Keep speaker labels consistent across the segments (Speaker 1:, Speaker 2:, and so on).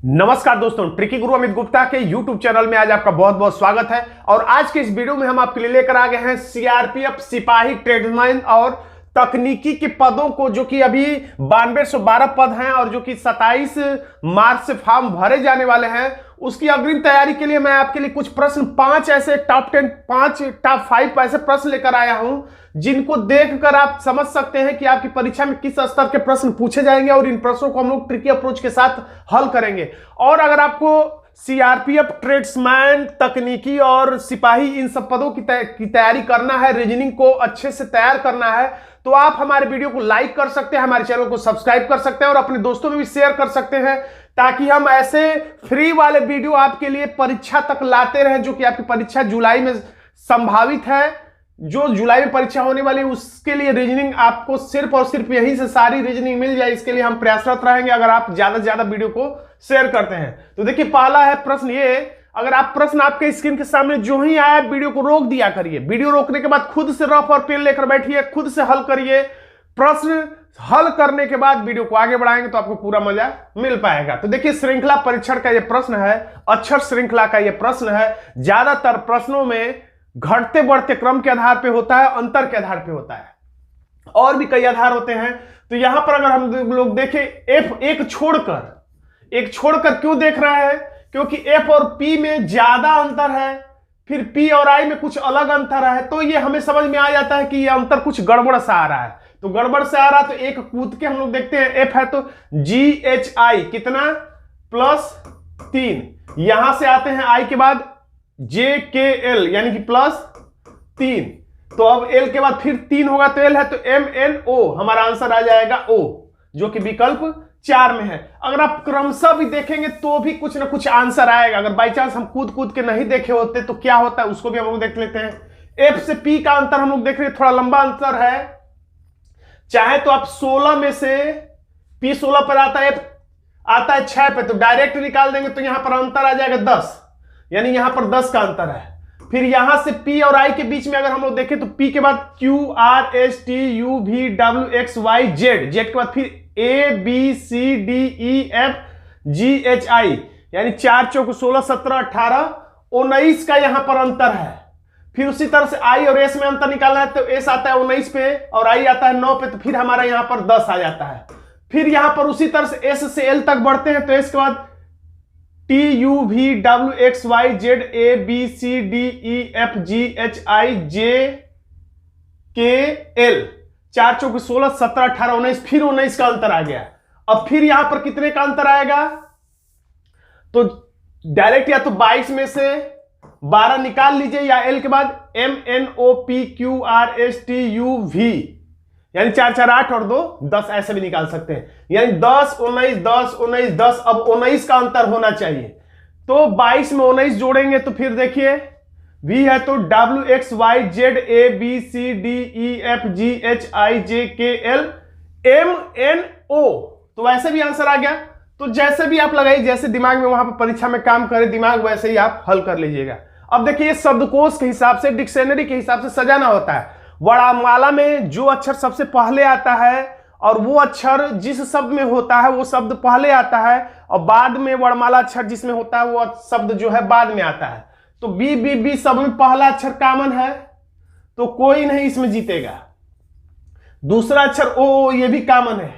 Speaker 1: नमस्कार दोस्तों, ट्रिकी गुरु अमित गुप्ता के YouTube चैनल में आज आपका बहुत बहुत स्वागत है। और आज के इस वीडियो में हम आपके लिए लेकर आ गए हैं सीआरपीएफ सिपाही, ट्रेडमैन और तकनीकी के पदों को, जो कि अभी 9212 पद हैं और जो कि 27 मार्च से फॉर्म भरे जाने वाले हैं। उसकी अग्रिम तैयारी के लिए मैं आपके लिए कुछ प्रश्न, 5 ऐसे टॉप 10, 5 टॉप 5 ऐसे प्रश्न लेकर आया हूं जिनको देखकर आप समझ सकते हैं कि आपकी परीक्षा में किस स्तर के प्रश्न पूछे जाएंगे और इन प्रश्नों को हम लोग ट्रिकी अप्रोच के साथ हल करेंगे। और अगर आपको सीआरपीएफ, ट्रेड्समैन, तकनीकी और सिपाही, इन सब पदों की तैयारी करना है, रीजनिंग को अच्छे से तैयार करना है, तो आप हमारे वीडियो को लाइक कर सकते हैं, हमारे चैनल को सब्सक्राइब कर सकते हैं और अपने दोस्तों में भी शेयर कर सकते हैं, ताकि हम ऐसे फ्री वाले वीडियो आपके लिए परीक्षा तक लाते रहें। जो कि आपकी परीक्षा जुलाई में संभावित है, जो जुलाई में परीक्षा होने वाली है, उसके लिए रीजनिंग आपको सिर्फ और सिर्फ यहीं से सारी रीजनिंग मिल जाए। इसके लिए हम प्रयासरत रहेंगे अगर आप ज्यादा से ज्यादा वीडियो को शेयर करते हैं। तो देखिए, पहला है प्रश्न ये। अगर आप प्रश्न आपके स्क्रीन के सामने जो ही आया, वीडियो को रोक दिया करिए। वीडियो रोकने के बाद खुद से रफ और पेन लेकर बैठिए, खुद से हल करिए। प्रश्न हल करने के बाद वीडियो को आगे बढ़ाएंगे तो आपको पूरा मजा मिल पाएगा। तो देखिए, श्रृंखला परीक्षण का यह प्रश्न है, अक्षर श्रृंखला का यह प्रश्न है। ज्यादातर प्रश्नों में घटते बढ़ते क्रम के आधार पे होता है, अंतर के आधार पे होता है, और भी कई आधार होते हैं। तो यहां पर अगर हम लोग देखें, एफ एक छोड़कर क्यों देख रहा है? क्योंकि एफ और पी में ज्यादा अंतर है, फिर पी और आई में कुछ अलग अंतर है। तो ये हमें समझ में आ जाता है कि ये अंतर कुछ गड़बड़ सा आ रहा है। तो गड़बड़ से आ रहा है तो एक कूद के हम लोग देखते हैं। एफ है तो GHI कितना, +3। यहां से आते हैं आई के बाद JKL यानी कि +3। तो अब L के बाद फिर 3 होगा तो L है तो MNO, हमारा आंसर आ जाएगा O, जो कि विकल्प 4 में है। अगर आप क्रमशः भी देखेंगे तो भी कुछ ना कुछ आंसर आएगा। अगर बाई चांस हम कूद के नहीं देखे होते तो क्या होता है, उसको भी हम लोग देख लेते हैं। F से P का अंतर हम लोग देख रहे हैं, थोड़ा लंबा अंतर है। चाहे तो आप 16 में से P 16 पर आता है, F आता है 6 पे, तो डायरेक्ट निकाल देंगे तो यहां पर अंतर आ जाएगा 10, यानी यहां पर 10 का अंतर है। फिर यहां से P और I के बीच में अगर हम लोग देखें तो P के बाद Q R S T U V W X Y Z, Z के बाद फिर A B C D E F G H I, यानी 4 चौक 16 17 18 19 का यहां पर अंतर है। फिर उसी तरह से I और S में अंतर निकालना है तो S आता है 19 पे और I आता है 9 पे, तो फिर हमारा यहां पर 10 आ जाता है। फिर यहां पर उसी तरह से S से L तक बढ़ते हैं तो S के बाद T U V W X Y Z A B C D E F G H I J K L, 4 चौक 16 17 18 19, फिर 19 का अंतर आ गया। अब फिर यहां पर कितने का अंतर आएगा? तो डायरेक्ट या तो 22 में से 12 निकाल लीजिए, या L के बाद MNOPQRSTUV, यानी 4 4 8 और 2 10, ऐसे भी निकाल सकते हैं। यानी 10 19 10 19 10, अब 19 का अंतर होना चाहिए। तो 22 में 19 जोड़ेंगे तो फिर देखिए, V है तो WXYZ ABCDEFGHIJKL MNO, तो वैसे भी आंसर आ गया। तो जैसे भी आप लगाइए, जैसे दिमाग में वहां पर परीक्षा में काम करे दिमाग, वैसे ही आप हल कर लीजिएगा। अब देखिए, शब्दकोश के हिसाब से, डिक्शनरी के हिसाब से सजाना होता है। वर्णमाला में जो अक्षर सबसे पहले आता है और वो अक्षर जिस शब्द में होता है वो शब्द पहले आता है, और बाद में वर्णमाला अक्षर जिसमें होता है वो शब्द जो है बाद में आता है। तो B सब में पहला अक्षर कॉमन है तो कोई नहीं इसमें जीतेगा। दूसरा अक्षर O, ये भी कॉमन है।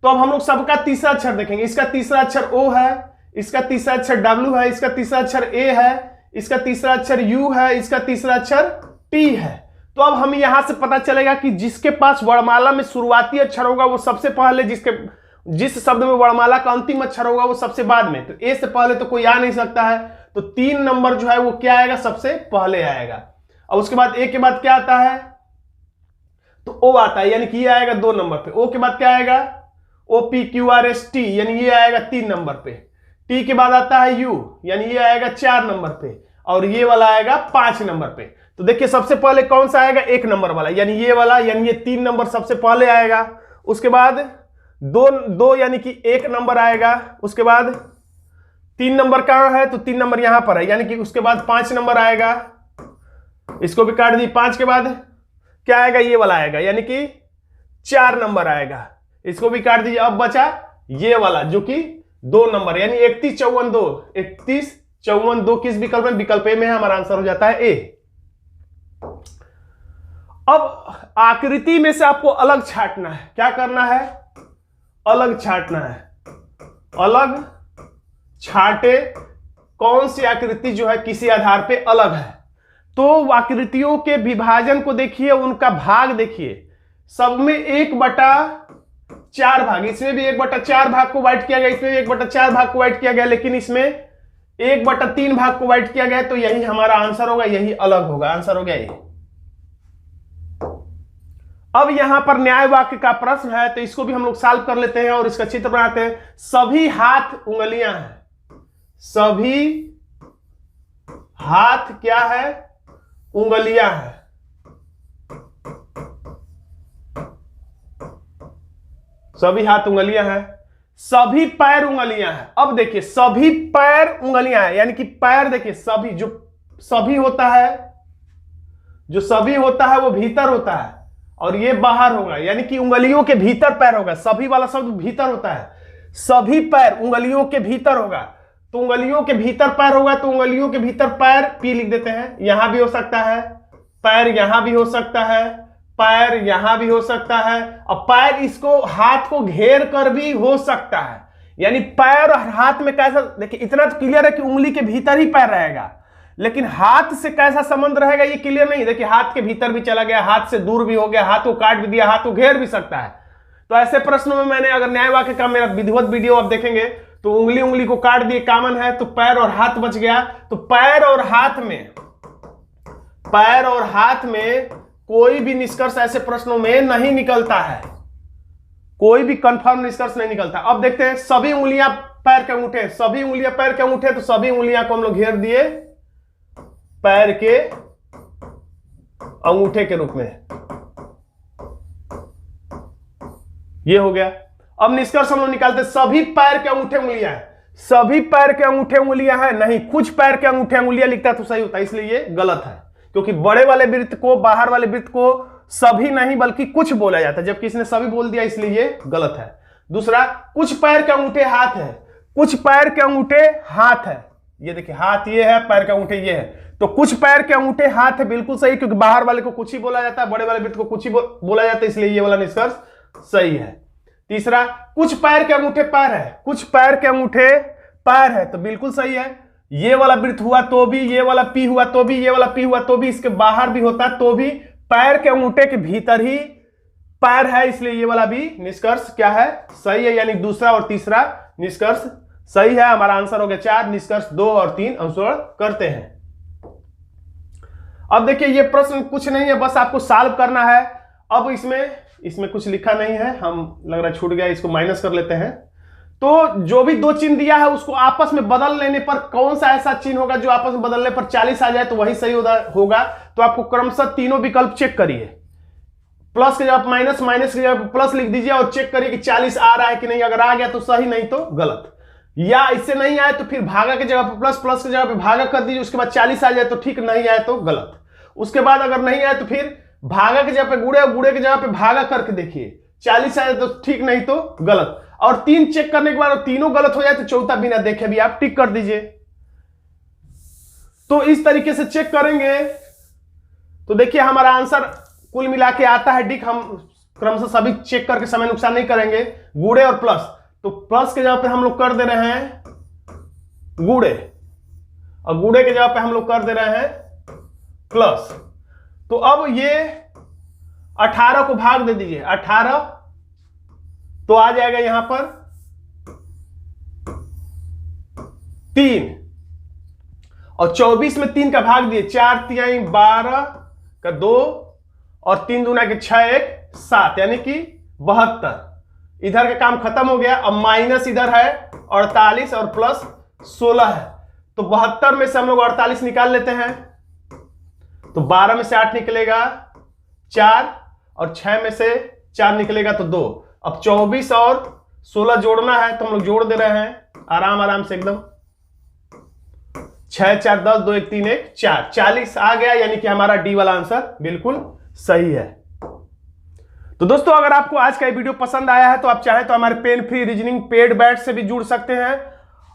Speaker 1: तो अब हम लोग सबका तीसरा अक्षर देखेंगे। इसका तीसरा अक्षर O है, इसका तीसरा अक्षर W है, इसका तीसरा अक्षर A है, इसका तीसरा अक्षर U है, इसका तीसरा अक्षर T है। तो अब हमें यहां से पता चलेगा कि जिसके पास वर्णमाला में शुरुआती अक्षर होगा वो सबसे पहले, जिस शब्द में वर्णमाला का अंतिम अक्षर होगा वो सबसे बाद में। तो ए से पहले तो कोई आ नहीं सकता है, तो 3 नंबर जो है वो क्या आएगा, सबसे पहले आएगा। और उसके बाद ए के बाद क्या आता है, तो ओ आता है, यानी कि ये आएगा 2 नंबर पे। ओ के बाद क्या आएगा, OPQRST, यानी ये आएगा 3 नंबर पे। टी के बाद आता है U, यानी ये आएगा 4 नंबर पे, और ये वाला आएगा 5 नंबर पे। तो देखिए, सबसे पहले कौन सा आएगा, 1 नंबर वाला, यानी ये वाला, यानी ये 3 नंबर सबसे पहले आएगा। उसके बाद 2 यानी कि 1 नंबर आएगा। उसके बाद 3 नंबर कहां है, तो 3 नंबर यहां पर है, यानी कि उसके बाद 5 नंबर आएगा। इसको भी काट दी। 5 के बाद क्या आएगा, ये वाला आएगा, यानी कि 4 नंबर आएगा। इसको भी काट दीजिए। अब बचा ये वाला, जो कि 2 नंबर, यानी 31 54 2, 31 54 2 किस विकल्प में? विकल्प ए में है। हमारा आंसर हो जाता है ए। अब आकृति में से आपको अलग छांटना है। क्या करना है? अलग छांटना है। अलग छांटे कौन सी आकृति जो है किसी आधार पे अलग है। तो आकृतियों के विभाजन को देखिए, उनका भाग देखिए, सब में 1/4 भाग, इसमें भी 1/4 भाग को वाइट किया गया, इसमें भी 1/4 भाग को वाइट किया गया, लेकिन इसमें 1/3 भाग को वाइट किया गया। तो यही हमारा आंसर होगा, यही अलग होगा। आंसर हो गया ये। अब यहां पर न्याय वाक्य का प्रश्न है, तो इसको भी हम लोग सॉल्व कर लेते हैं और इसका चित्र बनाते हैं। सभी हाथ उंगलियां हैं। सभी हाथ क्या है? उंगलियां हैं। सभी हाथ उंगलियां हैं। सभी पैर उंगलियां हैं। अब देखिए, सभी पैर उंगलियां हैं, यानी कि पैर देखिए, सभी जो सभी होता है, जो सभी होता है वो भीतर होता है और ये बाहर होगा, यानी कि उंगलियों के भीतर पैर होगा। सभी वाला शब्द भीतर होता है। सभी पैर उंगलियों के भीतर होगा, तो उंगलियों के भीतर पैर होगा, तो उंगलियों के भीतर पैर पी लिख देते हैं। यहां भी हो सकता है पैर, यहां भी हो सकता है पैर, यहां भी हो सकता है। और पैर इसको हाथ को घेर कर भी हो सकता है, यानी पैर और हाथ में कैसा, देखिए इतना तो क्लियर है कि उंगली के भीतर ही पैर रहेगा, लेकिन हाथ से कैसा संबंध रहेगा ये क्लियर नहीं। देखिए हाथ के भीतर भी चला गया, हाथ से दूर भी हो गया, हाथ को काट भी दिया, हाथ को घेर भी सकता है। तो ऐसे प्रश्नों में मैंने, अगर न्याय वाक्य का मेरा विधिवत वीडियो आप देखेंगे तो उंगली उंगली को काट दिए कॉमन है, तो पैर और हाथ बच गया। तो पैर और हाथ में कोई भी निष्कर्ष ऐसे प्रश्नों में नहीं निकलता है, कोई भी कंफर्म निष्कर्ष नहीं निकलता। अब देखते हैं, सभी उंगलियां पैर के अंगूठे, सभी उंगलियां पैर के अंगूठे, तो सभी उंगलियां को हम लोग घेर दिए पैर के अंगूठे के रूप में, ये हो गया। अब निष्कर्ष हम लोग निकालते, सभी पैर के अंगूठे उंगलियां हैं। सभी पैर के अंगूठे उंगलियां हैं नहीं, कुछ पैर के अंगूठे उंगलियां लिखता तो सही होता, इसलिए ये गलत है, क्योंकि बड़े वाले वृत्त को, बाहर वाले वृत्त को सभी नहीं बल्कि कुछ बोला जाता है, जबकि इसने सभी बोल दिया, इसलिए ये गलत है। दूसरा, कुछ पैर के अंगूठे हाथ है। कुछ पैर के अंगूठे हाथ है, ये देखिए हाथ ये है, पैर के अंगूठे ये है, तो कुछ पैर के अंगूठे हाथ है, बिल्कुल सही, क्योंकि बाहर वाले को कुछ ही बोला जाता है, बड़े वाले वृत्त को कुछ ही बोला जाता है, इसलिए ये वाला निष्कर्ष सही है। तीसरा, कुछ पैर के अंगूठे पैर है। कुछ पैर के अंगूठे पैर है, तो बिल्कुल सही है। ये वाला वृत्त हुआ तो भी, ये वाला पी हुआ तो भी, ये वाला पी हुआ तो भी, इसके बाहर भी होता तो भी पैर के अंगूठे के भीतर ही पैर है, इसलिए ये वाला भी निष्कर्ष क्या है? सही है। यानी दूसरा और तीसरा निष्कर्ष सही है। हमारा आंसर हो गया 4, निष्कर्ष 2 और 3 अनुसरण करते हैं। अब देखिए, ये प्रश्न कुछ नहीं है, बस आपको सॉल्व करना है। अब इसमें कुछ लिखा नहीं है, हम लग रहा है छूट गया, इसको माइनस कर लेते हैं। तो जो भी 2 चिन्ह दिया है उसको आपस में बदल लेने पर कौन सा ऐसा चिन्ह होगा जो आपस में बदलने पर 40 आ जाए, तो वही सही होगा। तो आपको क्रमशः तीनों विकल्प चेक करिए, प्लस के जगह माइनस, माइनस की जगह प्लस लिख दीजिए और चेक करिए कि 40 आ रहा है कि नहीं। अगर आ गया तो सही, नहीं तो गलत। या इससे नहीं आए तो फिर भागा की जगह पर प्लस, प्लस की जगह पर भागा कर दीजिए, उसके बाद 40 आ जाए तो ठीक, नहीं आए तो गलत। उसके बाद अगर नहीं आए तो फिर भागा की जगह पे गुड़े और गुड़े की जगह पे भागा करके देखिए, 40 आए तो ठीक, नहीं तो गलत। और 3 चेक करने के बाद तीनों गलत हो जाए तो चौथा बिना देखे भी आप टिक कर दीजिए। तो इस तरीके से चेक करेंगे तो देखिए हमारा आंसर कुल मिला के आता है डिक। हम क्रमशः सभी चेक करके समय नुकसान नहीं करेंगे। गुड़े और प्लस, तो प्लस के जगह पे हम लोग कर दे रहे हैं गुड़े और गुड़े के जगह पे हम लोग कर दे रहे हैं प्लस। तो अब ये 18 को भाग दे दीजिए, 18 तो आ जाएगा यहां पर 3 और 24 में 3 का भाग दिए, 4 तिहाई 12 का 2 और 3 दूना के 6 1 7, यानी कि 72। इधर का काम खत्म हो गया। अब माइनस इधर है 48 और प्लस 16 है, तो 72 में से हम लोग 48 निकाल लेते हैं, तो 12 में से 8 निकलेगा 4 और 6 में से 4 निकलेगा तो 2। अब 24 और 16 जोड़ना है तो हम लोग जोड़ दे रहे हैं आराम आराम से एकदम। 6 4 10 2 1 3 1 4, 40 आ गया, यानी कि हमारा डी वाला आंसर बिल्कुल सही है। तो दोस्तों अगर आपको आज का ये वीडियो पसंद आया है तो आप चाहें तो हमारे pain free reasoning paid batch से भी जुड़ सकते हैं,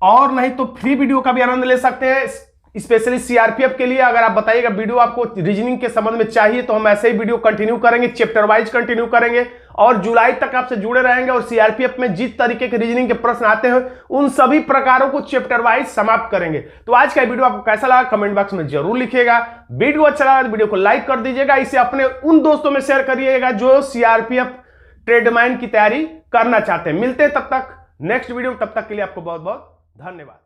Speaker 1: और नहीं तो फ्री वीडियो का भी आनंद ले सकते हैं स्पेशली सीआरपीएफ के लिए। अगर आप बताइएगा वीडियो आपको रीजनिंग के संबंध में चाहिए तो हम ऐसे ही वीडियो कंटिन्यू करेंगे, चैप्टर वाइज कंटिन्यू करेंगे और जुलाई तक आपसे जुड़े रहेंगे। और सीआरपीएफ में जिस तरीके के रीजनिंग के प्रश्न आते हैं उन सभी प्रकारों को चैप्टर वाइज समाप्त करेंगे। तो आज का वीडियो आपको कैसा लगा कमेंट बॉक्स में जरूर लिखिएगा। वीडियो अच्छा लगा तो वीडियो को लाइक कर दीजिएगा, इसे अपने उन दोस्तों में शेयर करिएगा जो सीआरपीएफ ट्रेडमाइन की तैयारी करना चाहते हैं। मिलते हैं तब तक नेक्स्ट वीडियो, तब तक के लिए आपको बहुत बहुत धन्यवाद।